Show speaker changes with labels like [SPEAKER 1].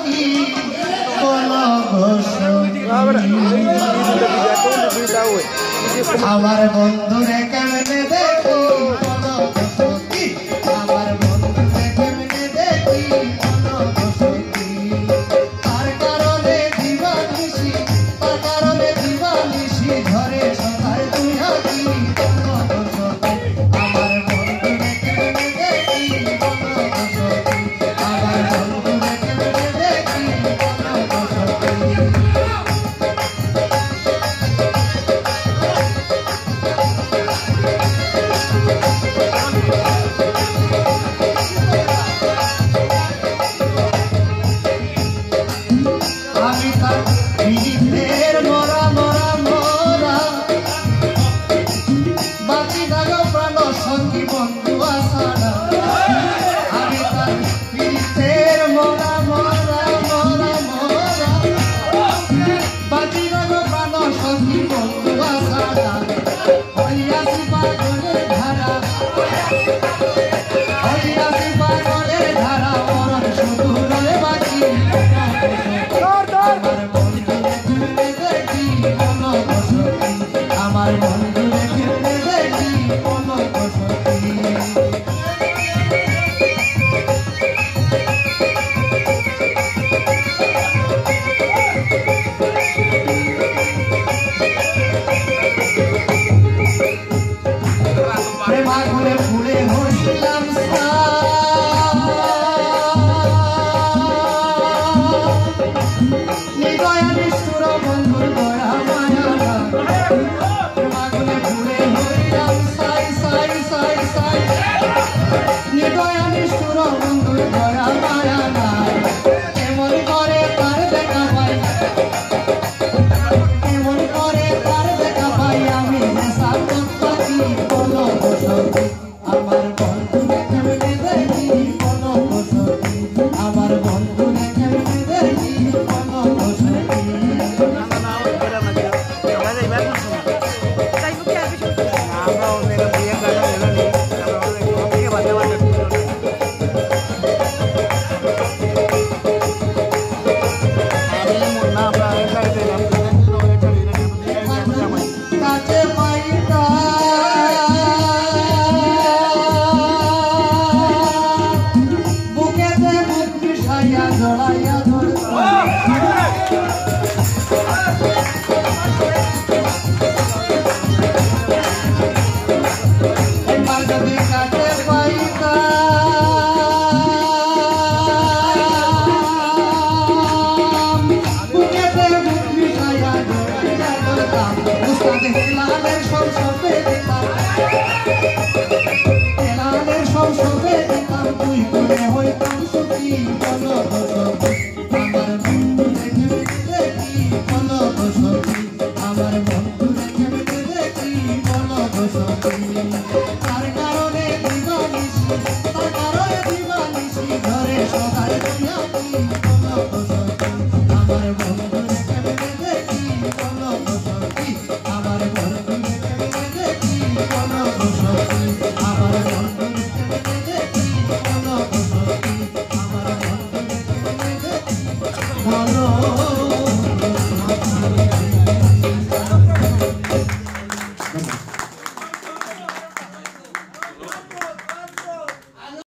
[SPEAKER 1] কি বলো আমার বন্ধুরে কেমনে দেখি বলো কি আমার বন্ধুরে কেমনে দেখি বলো কি তার কারণে দিবানিশি ধরে সকাল তুই হাতি আমার বন্ধুরে কেমনে দেখি বলো আমার বন্ধুরে কেমনে দেখি আমি তার বিজিতের মরা মরা মরা বাকি থাকো প্রাণ সঙ্গী বন্ধু আসারা আমি তার বিজিতের মরা মরা মরা মরা বাকি থাকো প্রাণ সঙ্গী বন্ধু আসারা হইয়াছি পাগলের ধারা হইয়াছি পাগলের ধারা মরণ শুধু রয়ে বাকি আমার বন্ধুরে কেমনে দেখি বলো বসতি আমার বন্ধুরে কেমনে দেখি বলো বসতি প্রেমাগুলে ফুলে হইলাম নিদয়ানিষ্ঠুর বন্ধুর দয়া মায়া প্রেমাগুলে ফুলে হইলাম সাই সাই সাই সাই নিদয়ানিষ্ঠুর বন্ধুর দয়া মায়া নাই কেমন করে তার দেখা পাই কেমন করে তার দেখা পাই আমি সাতপাতি বলো বসতি আমার বন্ধুরে কেমনে দেখি বলো বসতি আমার বন্ধুরে কেমনে দেখি বলো বসতি কাছে পাইতা বুকেতে বুক বিষাইয়া জড়াইয়া ধরতা